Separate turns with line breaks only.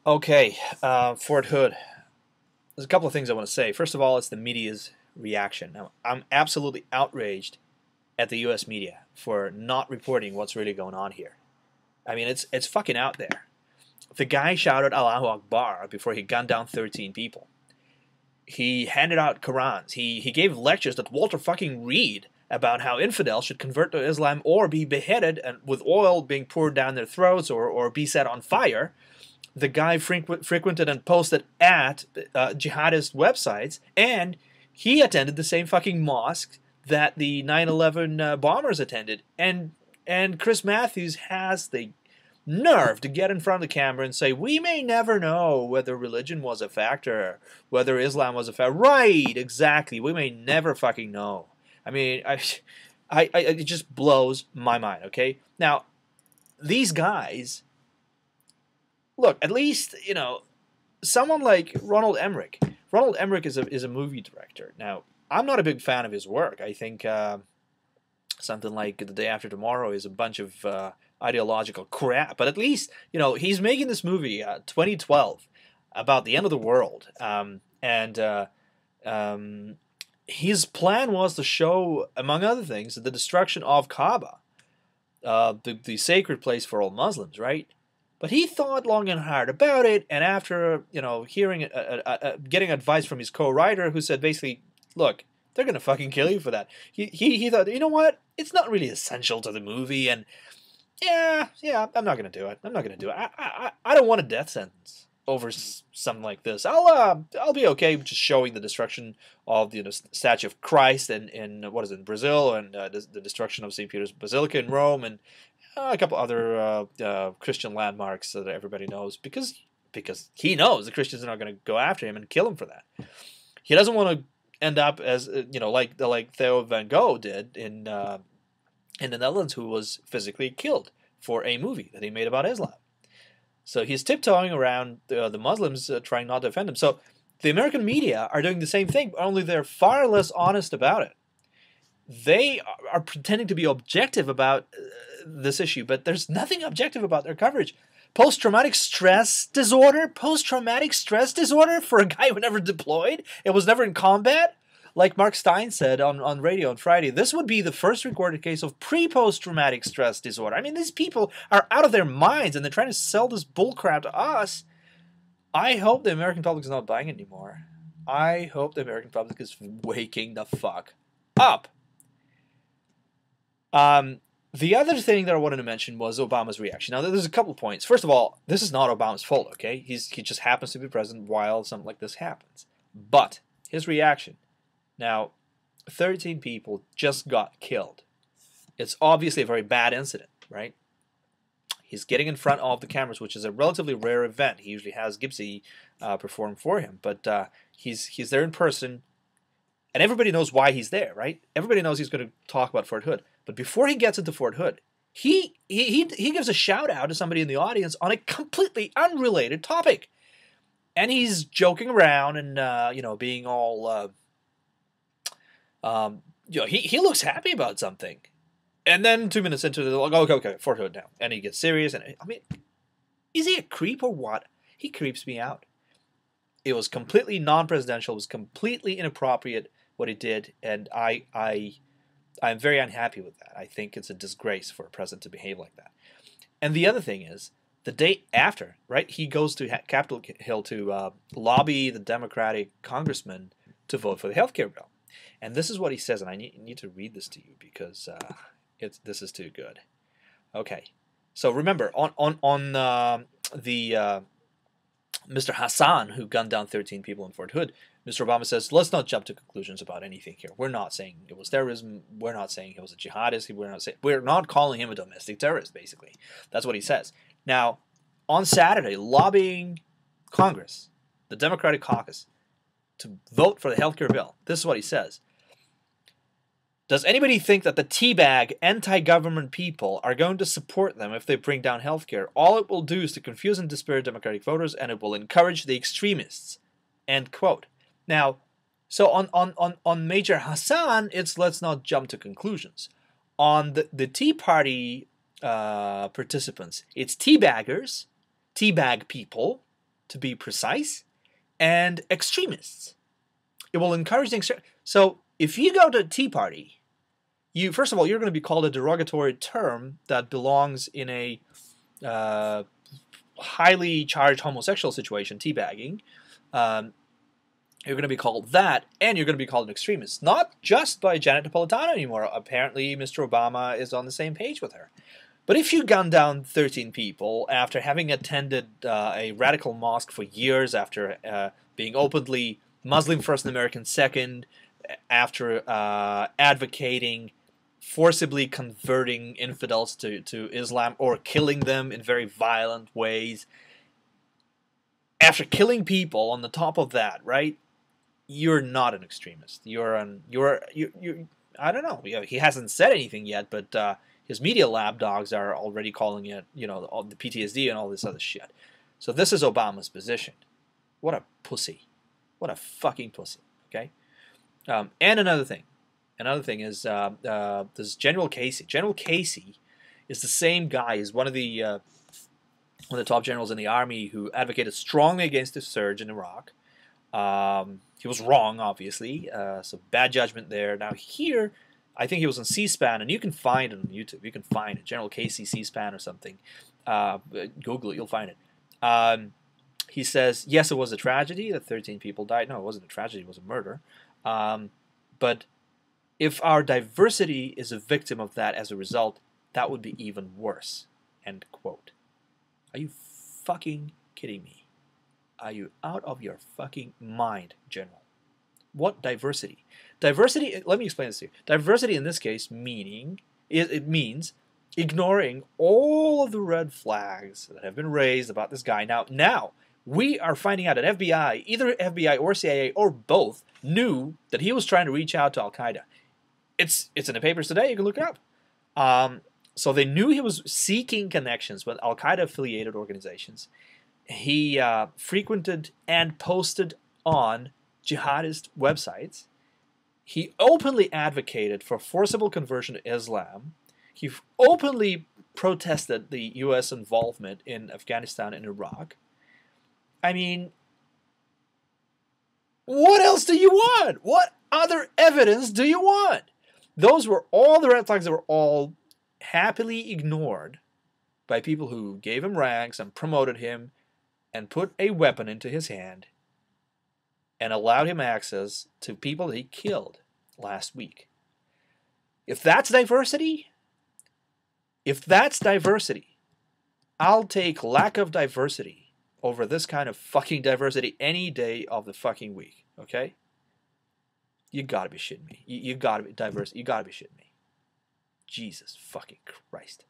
Okay, Fort Hood. There's a couple of things I want to say. First of all, it's the media's reaction. Now, I'm absolutely outraged at the U.S. media for not reporting what's really going on here. I mean, it's fucking out there. The guy shouted Allahu Akbar before he gunned down 13 people. He handed out Qurans. He gave lectures that Walter fucking Reed about how infidels should convert to Islam or be beheaded and with oil being poured down their throats or be set on fire. The guy frequented and posted at jihadist websites, and he attended the same fucking mosque that the 9/11 bombers attended. And Chris Matthews has the nerve to get in front of the camera and say, we may never know whether religion was a factor, whether Islam was a factor. Right, exactly. We may never fucking know. I mean, it just blows my mind, okay? Now, these guys, look, at least, someone like Ronald Emmerich. Ronald Emmerich is a movie director. Now, I'm not a big fan of his work. I think something like The Day After Tomorrow is a bunch of ideological crap. But at least, he's making this movie, 2012, about the end of the world. His plan was to show, among other things, the destruction of Kaaba, the sacred place for all Muslims, right? But he thought long and hard about it, and after hearing, getting advice from his co-writer, who said basically, "Look, they're gonna fucking kill you for that." He thought, you know what? It's not really essential to the movie, and yeah, I'm not gonna do it. I'm not gonna do it. I don't want a death sentence over something like this. I'll be okay with just showing the destruction of the statue of Christ in what is it, in Brazil, and the destruction of St. Peter's Basilica in Rome, and a couple other Christian landmarks that everybody knows, because he knows the Christians are not going to go after him and kill him for that. He doesn't want to end up as like Theo van Gogh did in the Netherlands, who was physically killed for a movie that he made about Islam. So he's tiptoeing around the Muslims, trying not to offend them. So the American media are doing the same thing, only they're far less honest about it. They are pretending to be objective about this issue, but there's nothing objective about their coverage. Post-traumatic stress disorder? Post-traumatic stress disorder for a guy who never deployed? It was never in combat? Like Mark Stein said on radio on Friday, this would be the first recorded case of pre-post-traumatic stress disorder. I mean, these people are out of their minds, and they're trying to sell this bullcrap to us. I hope the American public is not buying it anymore. I hope the American public is waking the fuck up. The other thing that I wanted to mention was Obama's reaction. Now, there's a couple of points. First of all, this is not Obama's fault, okay? He just happens to be president while something like this happens. But his reaction. Now, 13 people just got killed. It's obviously a very bad incident, right? He's getting in front of the cameras, which is a relatively rare event. He usually has Gibbsy perform for him, but he's there in person, and everybody knows why he's there, right? Everybody knows he's going to talk about Fort Hood. But before he gets into Fort Hood, he gives a shout out to somebody in the audience on a completely unrelated topic, and he's joking around and being all he looks happy about something, and then 2 minutes into the okay, Fort Hood now, and he gets serious. And I mean, is he a creep or what? He creeps me out. It was completely non-presidential. It was completely inappropriate what he did, and I'm very unhappy with that. I think it's a disgrace for a president to behave like that. And the other thing is, the day after, right, he goes to Capitol Hill to lobby the Democratic congressman to vote for the healthcare bill. And this is what he says, and I need to read this to you because this is too good. Okay, so remember, on the Mr. Hassan, who gunned down 13 people in Fort Hood, Mr. Obama says, let's not jump to conclusions about anything here. We're not saying it was terrorism. We're not saying he was a jihadist. We're not calling him a domestic terrorist, basically. That's what he says. Now, on Saturday, lobbying Congress, the Democratic caucus, to vote for the healthcare bill, this is what he says. Does anybody think that the teabag anti-government people are going to support them if they bring down healthcare? All it will do is to confuse and dispirit Democratic voters, and it will encourage the extremists. End quote. Now, so on Major Hassan, it's let's not jump to conclusions. On the Tea Party participants, it's teabaggers, teabag people, to be precise, and extremists. It will encourage the So if you go to a Tea Party, first of all, you're going to be called a derogatory term that belongs in a highly charged homosexual situation, teabagging. You're going to be called that, and you're going to be called an extremist. Not just by Janet Napolitano anymore. Apparently, Mr. Obama is on the same page with her. But if you gun down 13 people after having attended a radical mosque for years, after being openly Muslim first and American second, after advocating forcibly converting infidels to Islam or killing them in very violent ways, after killing people on the top of that, right? You're not an extremist. I don't know. He hasn't said anything yet, but his media lab dogs are already calling it, all the PTSD and all this other shit. So this is Obama's position. What a pussy. What a fucking pussy. Okay? And another thing is this General Casey. General Casey is the same guy as one of the top generals in the army who advocated strongly against the surge in Iraq. He was wrong, obviously, so bad judgment there. Now here, I think he was on C-SPAN, and you can find it on YouTube. You can find it, General Casey C-SPAN or something. Google it, you'll find it. He says, yes, it was a tragedy that 13 people died. No, it wasn't a tragedy, it was a murder. But if our diversity is a victim of that as a result, that would be even worse. End quote. Are you fucking kidding me? Are you out of your fucking mind, General? What diversity? Diversity, let me explain this to you. Diversity in this case it means ignoring all of the red flags that have been raised about this guy. Now we are finding out that FBI, either FBI or CIA or both, knew that he was trying to reach out to Al-Qaeda. It's in the papers today. You can look it up. So they knew he was seeking connections with Al-Qaeda affiliated organizations. He frequented and posted on jihadist websites. He openly advocated for forcible conversion to Islam. He openly protested the U.S. involvement in Afghanistan and Iraq. I mean, what else do you want? What other evidence do you want? Those were all the red flags that were all happily ignored by people who gave him ranks and promoted him and put a weapon into his hand and allowed him access to people that he killed last week. If that's diversity, I'll take lack of diversity over this kind of fucking diversity any day of the fucking week, okay? You gotta be shitting me. You gotta be diverse. You gotta be shitting me. Jesus fucking Christ.